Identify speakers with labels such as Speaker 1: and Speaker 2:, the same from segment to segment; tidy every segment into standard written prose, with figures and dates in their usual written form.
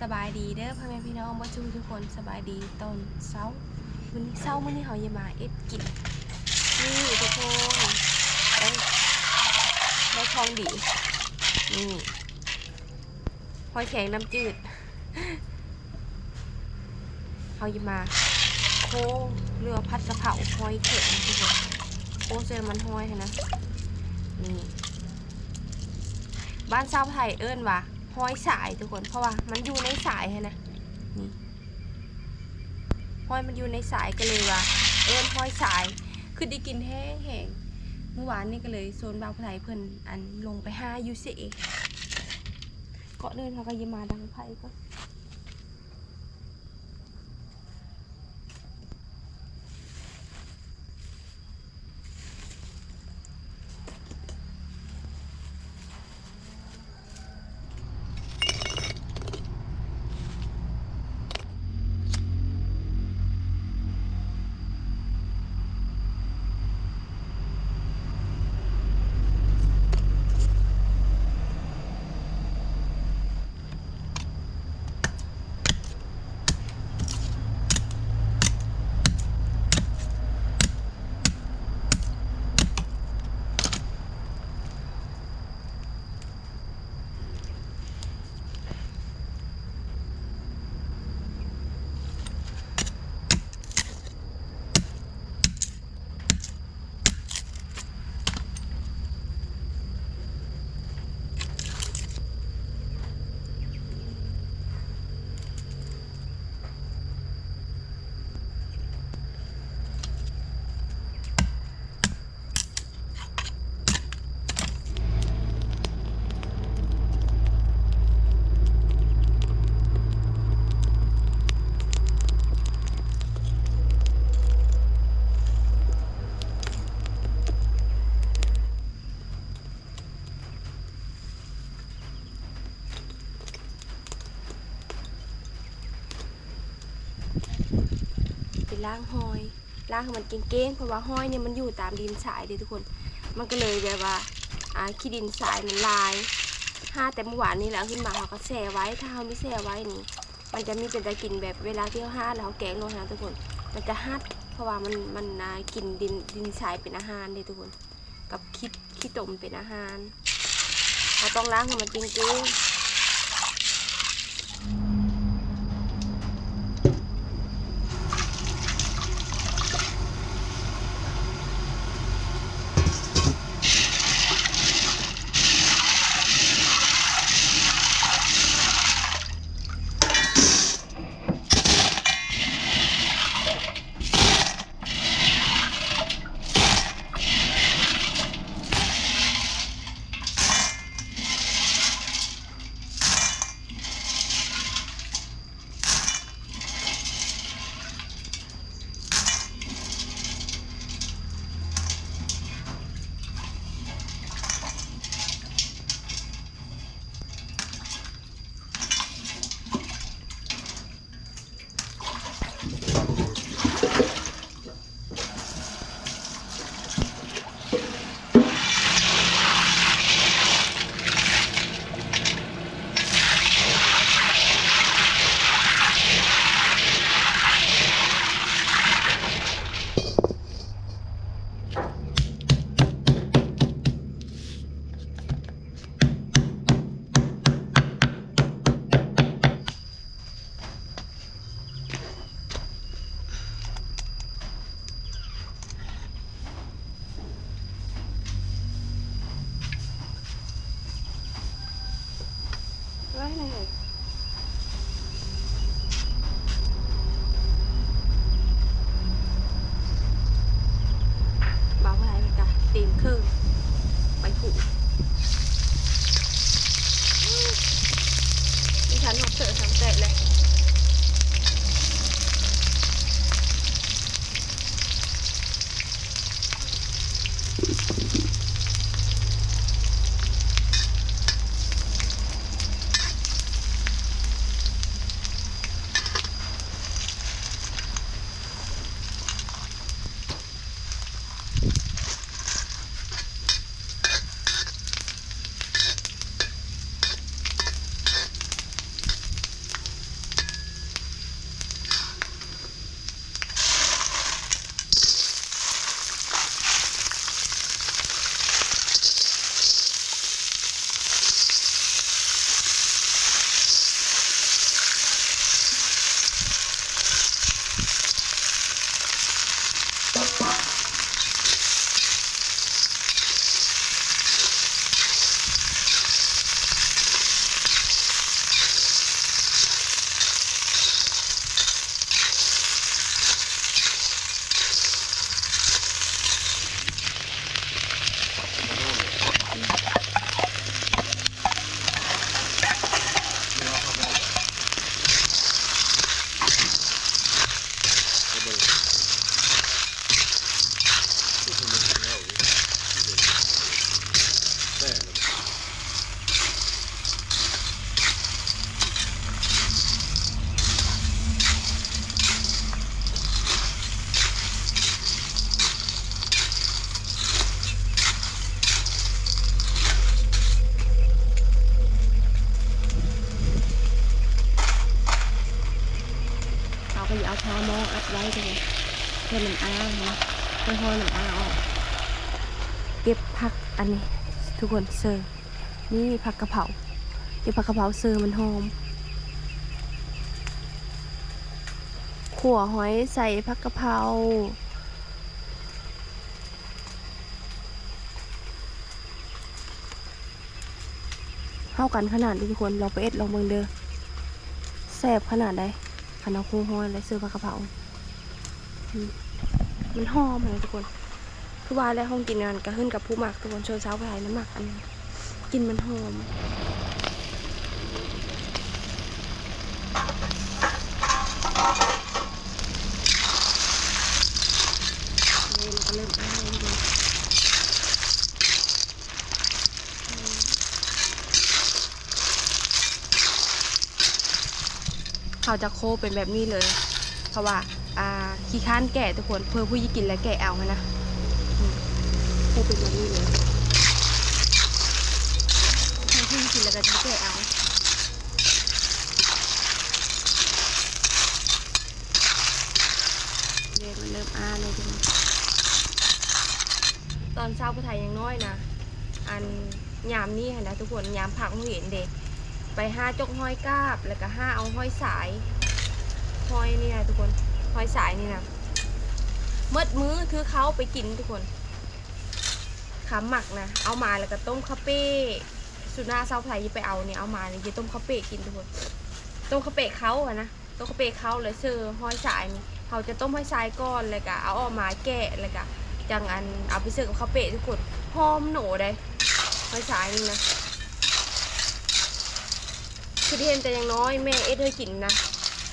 Speaker 1: สบายดีเด้อพ่อแม่พี่น้องบ่จูทุกคนสบายดีตอนเช้ามื้อนี้เขาจะมาเอ็ดกินนี่ทุกคนได้ทองดีนี่หอยแข็งน้ำจืดเขาจะมาโค้เรือพัดกระเพราหอยแข็งทุกคนโค้เจอมันหอยนะนี่บ้านชาวไทยเอิ้นว่าหอยสายทุกคนเพราะว่ามันอยู่ในสายนะนี่หอยมันอยู่ในสายก็เลยว่าเอิ้นหอยสายคือได้กินแห้งเมื่อวานนี่ก็เลยโซนบ้านไทยเพิ่นอันลงไปหายูเซเกาะเดินเขาก็ยิมาดังไพ่ก็ล้างหอยล้างให้มันเก้งๆเพราะว่าหอยเนี่ยมันอยู่ตามดินทรายเลยทุกคนมันก็เลยแบบว่าขี้ดินทรายมันลายแต่เมื่อวานนี้แล้วขึ้นมาเขาก็แช่ไว้ถ้าเขาไม่แช่ไว้นี่มันจะมีเป็นตะกินแบบเวลาที่เขาแล้วเขาแกงลงนะทุกคนมันจะเพราะว่ามันกินดินทรายเป็นอาหารเลยทุกคนกับขี้ตมเป็นอาหารเราต้องล้างให้มันเก้งๆตีนครึ่งไปถูกดิฉันหกเสือสำเร็จเลย เลยเพื่อมันอ้างนะเพื่อมันอ้างออกเก็บผักอันนี้ทุกคนเซอร์นี่ผักกะเพราเก็บผักกะเพราเซอร์มันหอมขั่วหอยใส่ผักกะเพราเข้ากันขนาดนี้ทุกคนลองไปเอ็ดลองเบิ่งเด้อแซ่บขนาดใดขนาดคู่ห้อยและเสื้อผักกะเพรามันหอมเลยทุกคนคือว่าแล้วห้องกินงานกระหึ่นกับผู้หมักทุกคนโชว์เช้าไปไหนน้ำหมักอันนี้กินมันหอมเลยมันก็เริ่มอ้างเลยเขาจะโคเป็นแบบนี้เลยเพราะว่าขี้ข้านแก่ทุกคนเพื่อผู้ยิ่งกินและแก่เอานะโคเป็นแบบนี้เลยเพื่อผู้ยิ่งกินแล้วก็จะแก่เอาเดี๋ยวมันเริ่มอ้าเลยทุกคนตอนเช้าผู้ไทยยังน้อยนะอันยามนี้เห็นนะทุกคนยามผักเห็นเด็กไปห้าจกห้อยกาบแล้วก็ห้าเอาห้อยสายห้อยนี่นะทุกคนห้อยสายนี่นะเมื่อมื้อคือเขาไปกินทุกคนขาหมักนะเอามาแล้วก็ต้มข้าวเป้สุนาเศร้าไผ่ไปเอาเนี่ยเอามาเนี่ยจะต้มข้าวเป้กินทุกคนต้มข้าวเป้เขาอะนะต้มข้าวเป้เขาเลยเซอร์ห้อยสายนี่เขาจะต้มห้อยสายก้อนเลยก็เอาออกมาแกะเลยก็จังอันเอาไปเสิร์ฟกับข้าวเป้ทุกคนหอมหนูเลยห้อยสายนี่นะคือที่เห็นแต่ยังน้อยแม่เอ็ดเคยกินนะ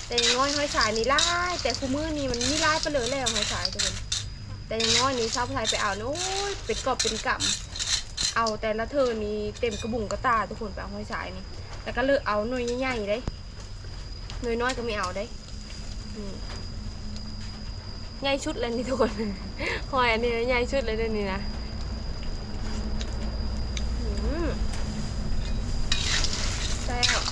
Speaker 1: แต่ยังน้อยห้อยสายนี่ร้ายแต่คู่มือนี่มันไม่ร้ายไปเลยแล้วห้อยสายทุกคนแต่ยังน้อยนี่เศร้าไผ่ไปเอาโอ้ยเป็นกอบเป็นกำเอาแต่ละเธอนี่เต็มกระบุงกระตาทุกคนไปเอาห้อยสายนี่แล้วก็เลือกเอาหน่วยใหญ่ๆได้หน่วยน้อยก็ไม่เอาได้ใหญ่ชุดเลยนี่ทุกคนหอยอันนี้ใหญ่ชุดเลยนี่นะใช่ครับ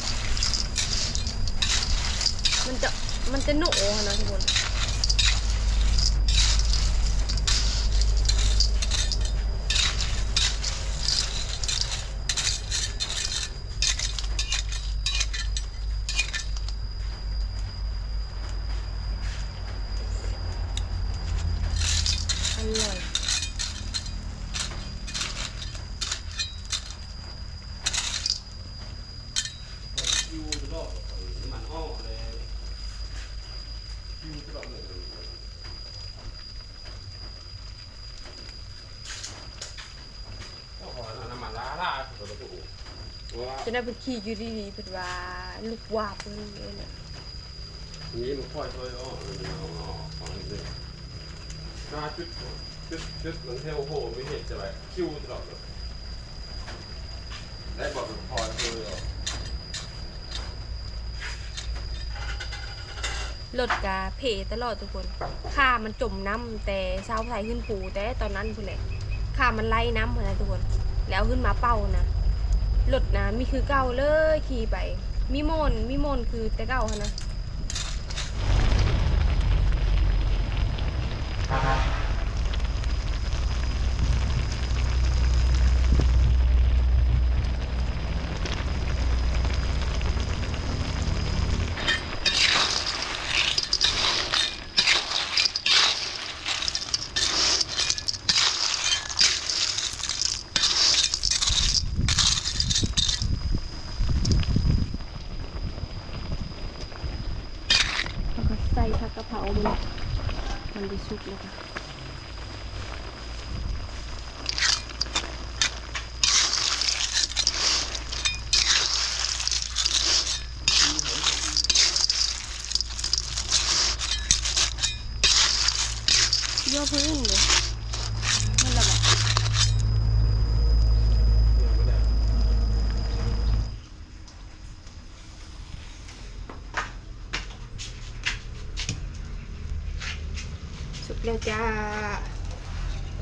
Speaker 1: มันจะหนูนะทุกคนอร่อยจะได้เป็นขี้อยู่ดีๆเป็นว่าลูกวาบเลยเนี่ย
Speaker 2: นี่มันค่อยช่วยอ้อฟังเลยหน้าจุดมันเท่าโหไม่เห็นจะไรคิวตลอดเลยได้บอกมันพอช่วยอ้อ
Speaker 1: รถกาเพตลอดทุกคนข้ามันจมน้ำแต่เช้าไทยขึ้นภูแต่ตอนนั้นพูดเลยข้ามันไล่น้ำนะทุกคนแล้วขึ้นมาเป้านะรถนะมีคือเก่าเลยขี่ไปมีโมนคือแต่เก่านะใส่ผักกะเพรามันดีสุกเลยค่ะย่อพื้นเลยนั่นแหละสุกแล้วจ้า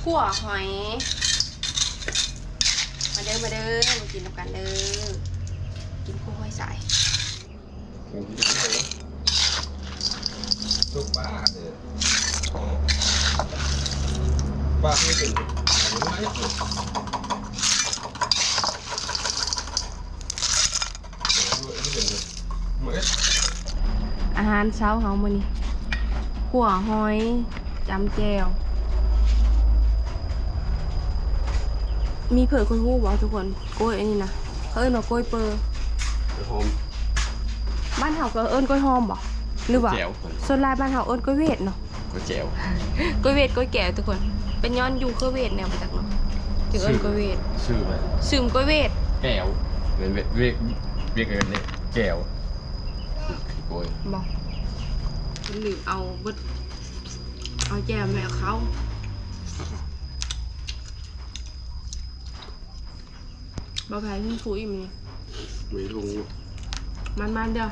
Speaker 1: ขั่วหอยมาเด้อมากินน้ำกันเด้อกินขั่วหอยสาย
Speaker 2: สุกบ้าเลยบ้าไม่ถึงไม่ถึงไม่
Speaker 1: อาหารเช้าเฮามื้อนี้ขั่วหอยจำแจ่วมีเผือกคนฮู้บ่ทุกคนกล้วยอันนี้นะเขาเอิ้นว่ากล้วยเปอร์
Speaker 2: หอม
Speaker 1: บ้านเฮาก็เอิ้นกล้วยหอมบ่หรือว่า
Speaker 2: แจ๋ว
Speaker 1: ส่วนหลายบ้านเฮาเอิ้นกล้วยเวทเนาะ
Speaker 2: ก็แจ๋ว
Speaker 1: กล้วยเวทกล้วยแก่ทุกคน เป็นย้อนอยู่กล้วยเวทแนวมาจากเนาะถึงเอิ้นกล้วยเวท
Speaker 2: ชื่อไหม
Speaker 1: ซึมกล้วยเวท
Speaker 2: แก้วเหมือนเรียกกันเนี่ยแก้วโอ้ย
Speaker 1: บ่ลืมเอาเบิดเอาแจ่วแม่เขาบ่แพ้ที่คุยมันนี่
Speaker 2: ไม่ลง
Speaker 1: มันเด้อ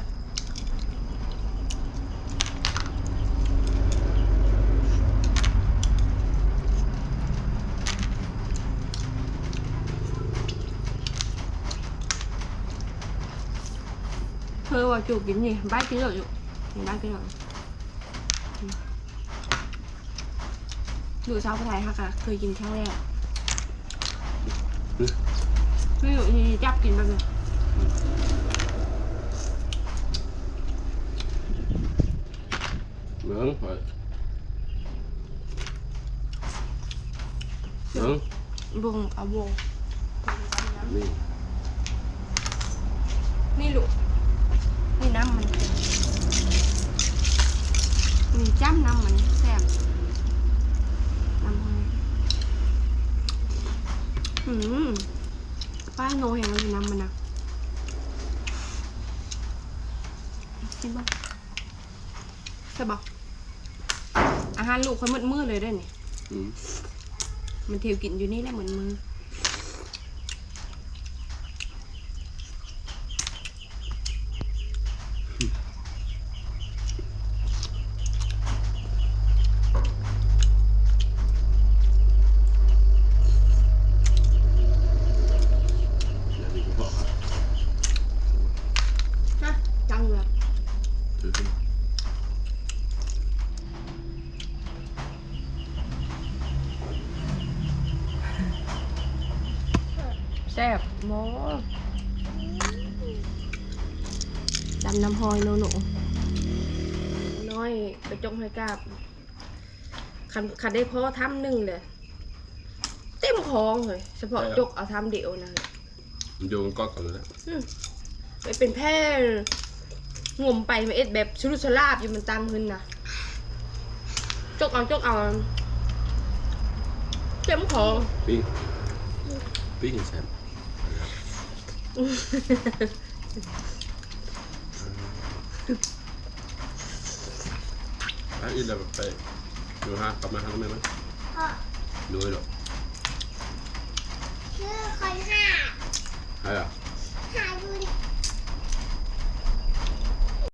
Speaker 1: เธอว่าจูบกินนี่บ้านกินหรอจูบ้านกินหรอดูเช้าไปไทยค่ะเคยกินครั้งแรกไม่อยู่นี่จับกินแบบนี้
Speaker 2: เหมืองเหมือง
Speaker 1: วงเอาวง
Speaker 2: นี่
Speaker 1: นี่ลูกนี่น้ำมันนี่จ้ำน้ำมันแซ่บน้ำมันป้าโนเห็นเราอยู่น้ำมันนะกินบ้างใช่ปะอาหารลูกคนมืดๆเลยได้เนี่ยมันเทียวกินอยู่นี่แหละเหมือนมือฮะจังเลยแซ่บโมดำน้ำหอยโนโนน้อยไปจงให้กาบขัดได้พอทำหนึ่งเลยเต็มคลองเลยเฉพาะจกเอาทำเดียวนะ
Speaker 2: มันโยนก้อนก่อนเลยนะ
Speaker 1: ไปเป็นแพร่งมไปมาเอ็ดแบบชุลุชลาบอยู่มันตังขึ้นนะจกเอาเต็มคลอง
Speaker 2: ปิ้งแซมถ้าอีเราไปดูฮะกลับมาทำไมมั้ยดูให้หรอ
Speaker 3: ชื่อคนห้า
Speaker 2: ใครอ่ะ